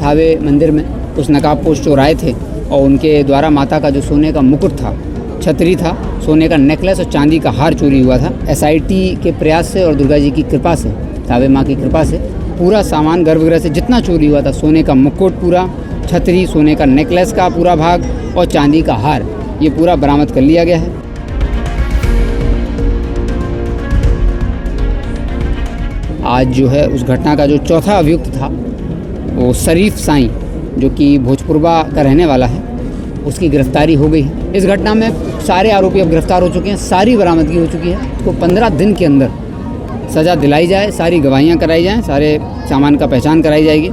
थावे मंदिर में कुछ नकाबपोश चोर आए थे और उनके द्वारा माता का जो सोने का मुकुट था, छतरी था, सोने का नेकलेस और चांदी का हार चोरी हुआ था। एसआईटी के प्रयास से और दुर्गा जी की कृपा से, थावे माँ की कृपा से पूरा सामान गर्भगृह से जितना चोरी हुआ था, सोने का मुकुट पूरा, छतरी, सोने का नेकलेस का पूरा भाग और चांदी का हार, ये पूरा बरामद कर लिया गया है। आज जो है उस घटना का जो चौथा अभियुक्त था वो शरीफ साईं, जो कि भोजपुरवा का रहने वाला है, उसकी गिरफ्तारी हो गई है। इस घटना में सारे आरोपी अब गिरफ्तार हो चुके हैं, सारी बरामदगी हो चुकी है। उसको 15 दिन के अंदर सज़ा दिलाई जाए, सारी गवाहियाँ कराई जाएँ, सारे सामान का पहचान कराई जाएगी।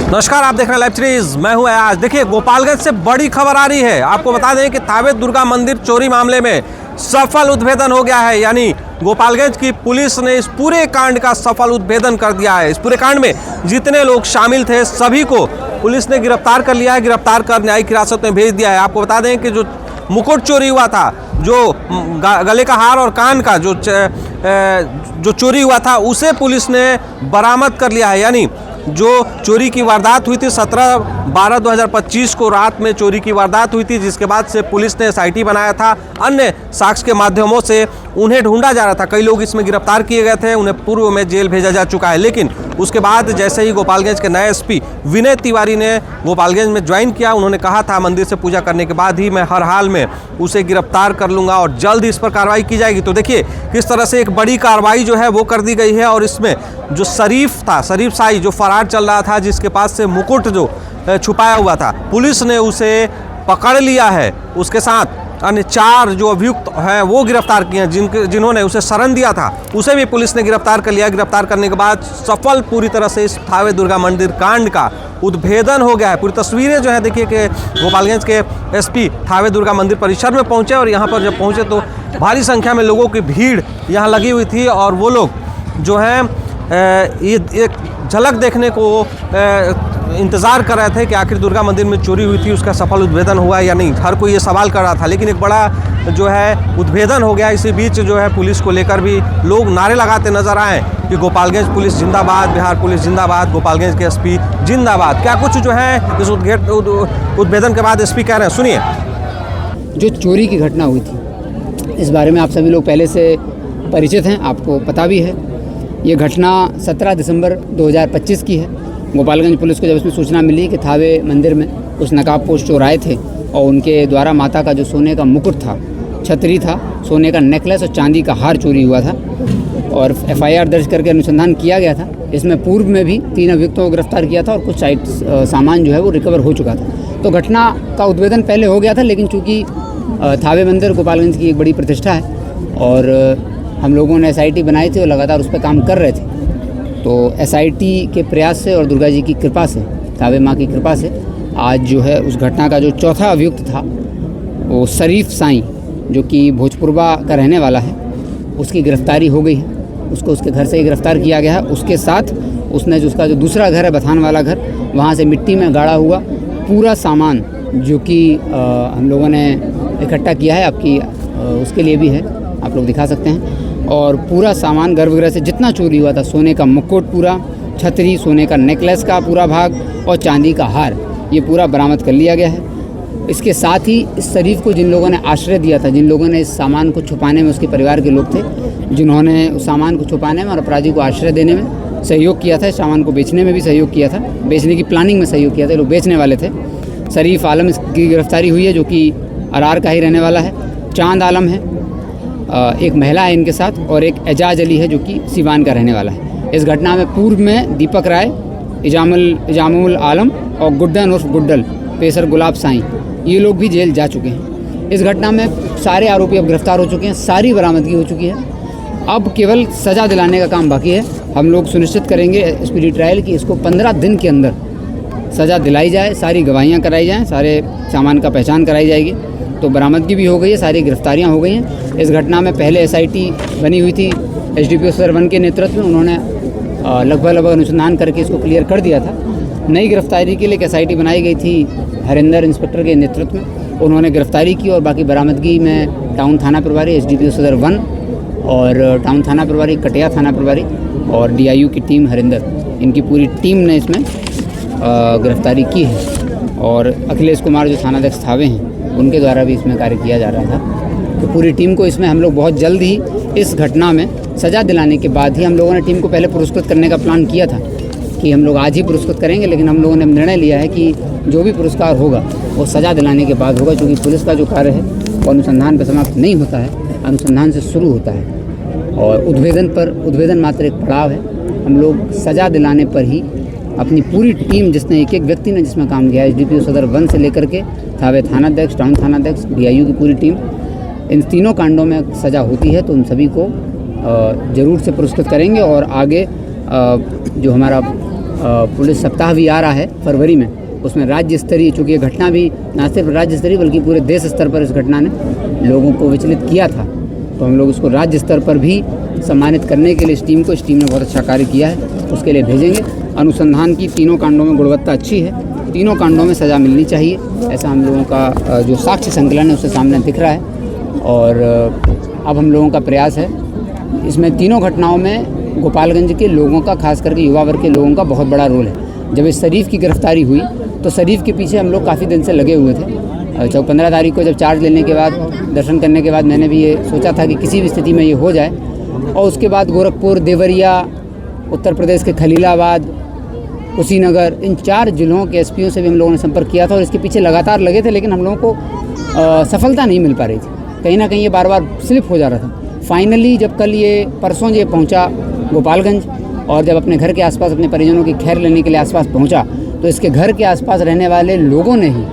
नमस्कार, आप देख रहे हैं लाइव सीरीज, मैं हूं अयाज। देखिए, गोपालगंज से बड़ी खबर आ रही है। आपको बता दें कि थावे दुर्गा मंदिर चोरी मामले में सफल उद्भेदन हो गया है। यानी गोपालगंज की पुलिस ने इस पूरे कांड का सफल उद्भेदन कर दिया है। इस पूरे कांड में जितने लोग शामिल थे सभी को पुलिस ने गिरफ्तार कर लिया है, गिरफ्तार कर न्यायिक हिरासत में भेज दिया है। आपको बता दें कि जो मुकुट चोरी हुआ था, जो गले का हार और कान का जो चोरी हुआ था, उसे पुलिस ने बरामद कर लिया है। यानी जो चोरी की वारदात हुई थी 17/12/2025 को रात में चोरी की वारदात हुई थी, जिसके बाद से पुलिस ने एसआईटी बनाया था। अन्य साक्ष्य के माध्यमों से उन्हें ढूंढा जा रहा था। कई लोग इसमें गिरफ्तार किए गए थे, उन्हें पूर्व में जेल भेजा जा चुका है। लेकिन उसके बाद जैसे ही गोपालगंज के नए एसपी विनय तिवारी ने गोपालगंज में ज्वाइन किया, उन्होंने कहा था मंदिर से पूजा करने के बाद ही मैं हर हाल में उसे गिरफ्तार कर लूँगा और जल्द इस पर कार्रवाई की जाएगी। तो देखिए किस तरह से एक बड़ी कार्रवाई जो है वो कर दी गई है। और इसमें जो शरीफ था, शरीफ साई, जो फरार चल रहा था, जिसके पास से मुकुट जो छुपाया हुआ था, पुलिस ने उसे पकड़ लिया है। उसके साथ अन्य 4 जो अभियुक्त हैं वो गिरफ्तार किए हैं, जिन्होंने उसे शरण दिया था, उसे भी पुलिस ने गिरफ्तार कर लिया। गिरफ्तार करने के बाद सफल पूरी तरह से इस थावे दुर्गा मंदिर कांड का उद्भेदन हो गया है। पूरी तस्वीरें जो है देखिए कि गोपालगंज के एसपी थावे दुर्गा मंदिर परिसर में पहुंचे और यहाँ पर जब पहुंचे तो भारी संख्या में लोगों की भीड़ यहाँ लगी हुई थी और वो लोग जो हैं ये एक झलक देखने को इंतज़ार कर रहे थे कि आखिर दुर्गा मंदिर में चोरी हुई थी उसका सफल उद्भेदन हुआ या नहीं। हर कोई ये सवाल कर रहा था, लेकिन एक बड़ा जो है उद्भेदन हो गया। इसी बीच जो है पुलिस को लेकर भी लोग नारे लगाते नजर आए कि गोपालगंज पुलिस जिंदाबाद, बिहार पुलिस जिंदाबाद, गोपालगंज के एसपी जिंदाबाद। क्या कुछ जो है इस उद्भेदन के बाद एसपी कह रहे हैं, सुनिए। जो चोरी की घटना हुई थी इस बारे में आप सभी लोग पहले से परिचित हैं, आपको पता भी है। ये घटना 17 दिसंबर 2025 की है। गोपालगंज पुलिस को जब इसमें सूचना मिली कि थावे मंदिर में कुछ नकाबपोश चोर आए थे और उनके द्वारा माता का जो सोने का मुकुट था, छतरी था, सोने का नेकलेस और चांदी का हार चोरी हुआ था और एफआईआर दर्ज करके अनुसंधान किया गया था। इसमें पूर्व में भी 3 अभियुक्तों को गिरफ्तार किया था और कुछ सामान जो है वो रिकवर हो चुका था। तो घटना का उद्भेदन पहले हो गया था, लेकिन चूँकि थावे मंदिर गोपालगंज की एक बड़ी प्रतिष्ठा है और हम लोगों ने एसआईटी बनाई थी और लगातार उस पर काम कर रहे थे, तो एसआईटी के प्रयास से और दुर्गा जी की कृपा से, थावे माँ की कृपा से आज जो है उस घटना का जो चौथा अभियुक्त था वो शरीफ साईं, जो कि भोजपुरवा का रहने वाला है, उसकी गिरफ्तारी हो गई है। उसको उसके घर से ही गिरफ्तार किया गया है। उसके साथ उसने जो उसका जो दूसरा घर है, बथान वाला घर, वहाँ से मिट्टी में गाड़ा हुआ पूरा सामान जो कि हम लोगों ने इकट्ठा किया है, आपकी उसके लिए भी है, आप लोग दिखा सकते हैं। और पूरा सामान गर्भगृह से जितना चोरी हुआ था, सोने का मुकुट पूरा, छतरी, सोने का नेकलेस का पूरा भाग और चांदी का हार, ये पूरा बरामद कर लिया गया है। इसके साथ ही इस शरीफ को जिन लोगों ने आश्रय दिया था, जिन लोगों ने इस सामान को छुपाने में, उसके परिवार के लोग थे जिन्होंने उस सामान को छुपाने में और अपराधी को आश्रय देने में सहयोग किया था, इस सामान को बेचने में भी सहयोग किया था, बेचने की प्लानिंग में सहयोग किया था, लोग बेचने वाले थे। शरीफ आलम की गिरफ्तारी हुई है, जो कि अरार का ही रहने वाला है। चांद आलम है, एक महिला है इनके साथ, और एक एजाज अली है जो कि सिवान का रहने वाला है। इस घटना में पूर्व में दीपक राय, इजामुल आलम और गुड्डन उर्फ गुड्डल, पेसर गुलाब साईं, ये लोग भी जेल जा चुके हैं। इस घटना में सारे आरोपी अब गिरफ्तार हो चुके हैं, सारी बरामदगी हो चुकी है। अब केवल सज़ा दिलाने का काम बाकी है। हम लोग सुनिश्चित करेंगे स्पीडी ट्रायल कि इसको 15 दिन के अंदर सज़ा दिलाई जाए, सारी गवाहियाँ कराई जाएँ, सारे सामान का पहचान कराई जाएगी। तो बरामदगी भी हो गई है, सारी गिरफ्तारियां हो गई हैं। इस घटना में पहले एसआईटी बनी हुई थी एसडीपीओ सर 1 के नेतृत्व में, उन्होंने लगभग अनुसंधान करके इसको क्लियर कर दिया था। नई गिरफ्तारी के लिए एक एसआईटी बनाई गई थी हरिंदर इंस्पेक्टर के नेतृत्व में, उन्होंने गिरफ्तारी की और बाकी बरामदगी में टाउन थाना प्रभारी एसडीपीओ सदर 1 और टाउन थाना प्रभारी, कटिया थाना प्रभारी और DIU की टीम हरिंदर, इनकी पूरी टीम ने इसमें गिरफ्तारी की है। और अखिलेश कुमार जो थानाध्यक्ष थावे हैं, उनके द्वारा भी इसमें कार्य किया जा रहा था। तो पूरी टीम को इसमें हम लोग बहुत जल्द ही इस घटना में सज़ा दिलाने के बाद ही, हम लोगों ने टीम को पहले पुरस्कृत करने का प्लान किया था कि हम लोग आज ही पुरस्कृत करेंगे, लेकिन हम लोगों ने निर्णय लिया है कि जो भी पुरस्कार होगा वो सज़ा दिलाने के बाद होगा, क्योंकि पुलिस का जो कार्य है वो अनुसंधान पर समाप्त नहीं होता है, अनुसंधान से शुरू होता है। और उद्भेदन मात्र एक पड़ाव है। हम लोग सज़ा दिलाने पर ही अपनी पूरी टीम, जिसने एक व्यक्ति ने जिसमें काम किया है, SDPO सदर 1 से लेकर के थावे थानाध्यक्ष, टाउन थानाध्यक्ष, DIU की पूरी टीम, इन तीनों कांडों में सज़ा होती है तो उन सभी को ज़रूर से पुरस्कृत करेंगे। और आगे जो हमारा पुलिस सप्ताह भी आ रहा है फरवरी में, उसमें राज्य स्तरीय, चूँकि ये घटना भी ना सिर्फ राज्य स्तरीय बल्कि पूरे देश स्तर पर इस घटना ने लोगों को विचलित किया था, तो हम लोग इसको राज्य स्तर पर भी सम्मानित करने के लिए इस टीम ने बहुत अच्छा कार्य किया है, उसके लिए भेजेंगे। अनुसंधान की तीनों कांडों में गुणवत्ता अच्छी है, तीनों कांडों में सज़ा मिलनी चाहिए, ऐसा हम लोगों का जो साक्ष्य संकलन है उससे सामने दिख रहा है। और अब हम लोगों का प्रयास है, इसमें तीनों घटनाओं में गोपालगंज के लोगों का, खास करके युवा वर्ग के लोगों का बहुत बड़ा रोल है। जब इस शरीफ की गिरफ्तारी हुई तो शरीफ के पीछे हम लोग काफ़ी दिन से लगे हुए थे। 15 तारीख को जब चार्ज लेने के बाद, दर्शन करने के बाद, मैंने भी ये सोचा था कि किसी भी स्थिति में ये हो जाए। और उसके बाद गोरखपुर, देवरिया, उत्तर प्रदेश के खलीलाबाद, कुशीनगर, इन 4 जिलों के SPO से भी हम लोगों ने संपर्क किया था और इसके पीछे लगातार लगे थे, लेकिन हम लोगों को सफलता नहीं मिल पा रही थी। कहीं ना कहीं ये बार बार स्लिप हो जा रहा था। फाइनली जब परसों ये पहुंचा गोपालगंज और जब अपने घर के आसपास अपने परिजनों की खैर लेने के लिए आसपास पहुंचा, तो इसके घर के आसपास रहने वाले लोगों ने ही,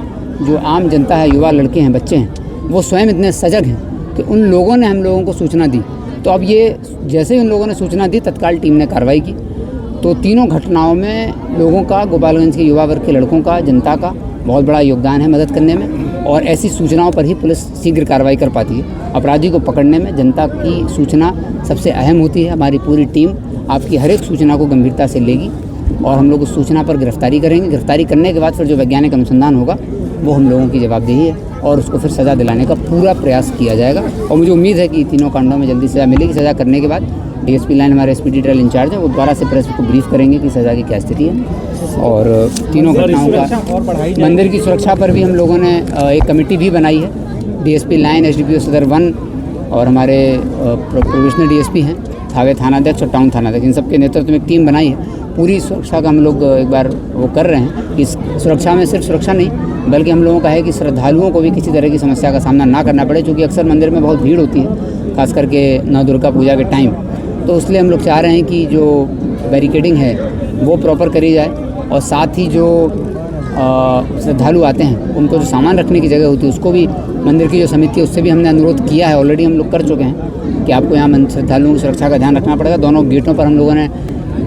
जो आम जनता है, युवा लड़के हैं, बच्चे हैं, वो स्वयं इतने सजग हैं कि उन लोगों ने हम लोगों को सूचना दी। तो अब ये जैसे ही उन लोगों ने सूचना दी, तत्काल टीम ने कार्रवाई की। तो तीनों घटनाओं में लोगों का, गोपालगंज के युवा वर्ग के लड़कों का, जनता का बहुत बड़ा योगदान है मदद करने में। और ऐसी सूचनाओं पर ही पुलिस शीघ्र कार्रवाई कर पाती है। अपराधी को पकड़ने में जनता की सूचना सबसे अहम होती है। हमारी पूरी टीम आपकी हर एक सूचना को गंभीरता से लेगी और हम लोग उस सूचना पर गिरफ्तारी करेंगे। गिरफ्तारी करने के बाद फिर जो वैज्ञानिक अनुसंधान होगा वो हम लोगों की जवाबदेही है और उसको फिर सज़ा दिलाने का पूरा प्रयास किया जाएगा। और मुझे उम्मीद है कि तीनों कांडों में जल्दी सज़ा मिलेगी। सज़ा करने के बाद DSP लाइन, हमारे SPD ट्रायल इंचार्ज है, वो दोबारा से प्रेस को ब्रीफ करेंगे कि सज़ा की क्या स्थिति है। और तीनों घटनाओं का, मंदिर की सुरक्षा पर भी हम लोगों ने एक कमेटी भी बनाई है। DSP लाइन, SDPO सदर 1 और हमारे प्रोविजनल DSP हैं, थावे थानाध्यक्ष और टाउन थानाध्यक्ष, इन सबके नेतृत्व में एक टीम बनाई है। पूरी सुरक्षा का हम लोग एक बार वो कर रहे हैं कि सुरक्षा में सिर्फ सुरक्षा नहीं, बल्कि हम लोगों का है कि श्रद्धालुओं को भी किसी तरह की समस्या का सामना ना करना पड़े, क्योंकि अक्सर मंदिर में बहुत भीड़ होती है, खास करके नवदुर्गा पूजा के टाइम। तो इसलिए हम लोग चाह रहे हैं कि जो बैरिकेडिंग है वो प्रॉपर करी जाए और साथ ही जो श्रद्धालु आते हैं उनको जो सामान रखने की जगह होती है उसको भी मंदिर की जो समिति है उससे भी हमने अनुरोध किया है। ऑलरेडी हम लोग कर चुके हैं कि आपको यहाँ श्रद्धालुओं की सुरक्षा का ध्यान रखना पड़ेगा। दोनों गेटों पर हम लोगों ने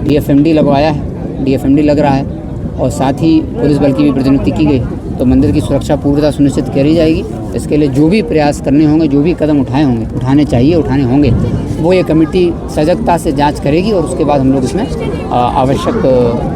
DFMD लगवाया है, DFMD लग रहा है और साथ ही पुलिस बल की भी प्रतिनियुक्ति की गई है। तो मंदिर की सुरक्षा पूर्णतः सुनिश्चित करी जाएगी। इसके लिए जो भी प्रयास करने होंगे, जो भी कदम उठाने चाहिए, उठाने होंगे, वो ये कमेटी सजगता से जांच करेगी और उसके बाद हम लोग इसमें आवश्यक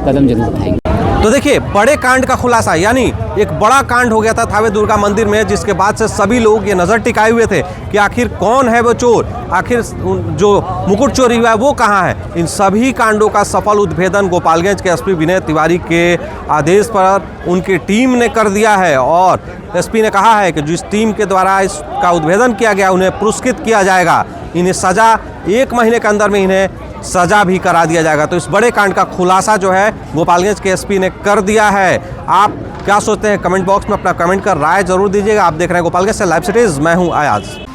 कदम जरूर उठाएंगे। तो देखिए, बड़े कांड का खुलासा, यानी एक बड़ा कांड हो गया था थावे दुर्गा मंदिर में, जिसके बाद से सभी लोग ये नज़र टिकाए हुए थे कि आखिर कौन है वो चोर, आखिर जो मुकुट चोरी हुआ है वो कहाँ है। इन सभी कांडों का सफल उद्भेदन गोपालगंज के SP विनय तिवारी के आदेश पर उनकी टीम ने कर दिया है और SP ने कहा है कि जिस टीम के द्वारा इसका उद्भेदन किया गया उन्हें पुरस्कृत किया जाएगा। इन्हें सज़ा 1 महीने के अंदर में इन्हें सज़ा भी करा दिया जाएगा। तो इस बड़े कांड का खुलासा जो है गोपालगंज के SP ने कर दिया है। आप क्या सोचते हैं? कमेंट बॉक्स में अपना कमेंट कर राय जरूर दीजिएगा। आप देख रहे हैं गोपालगंज से लाइव सिटीज़, मैं हूं अयाज।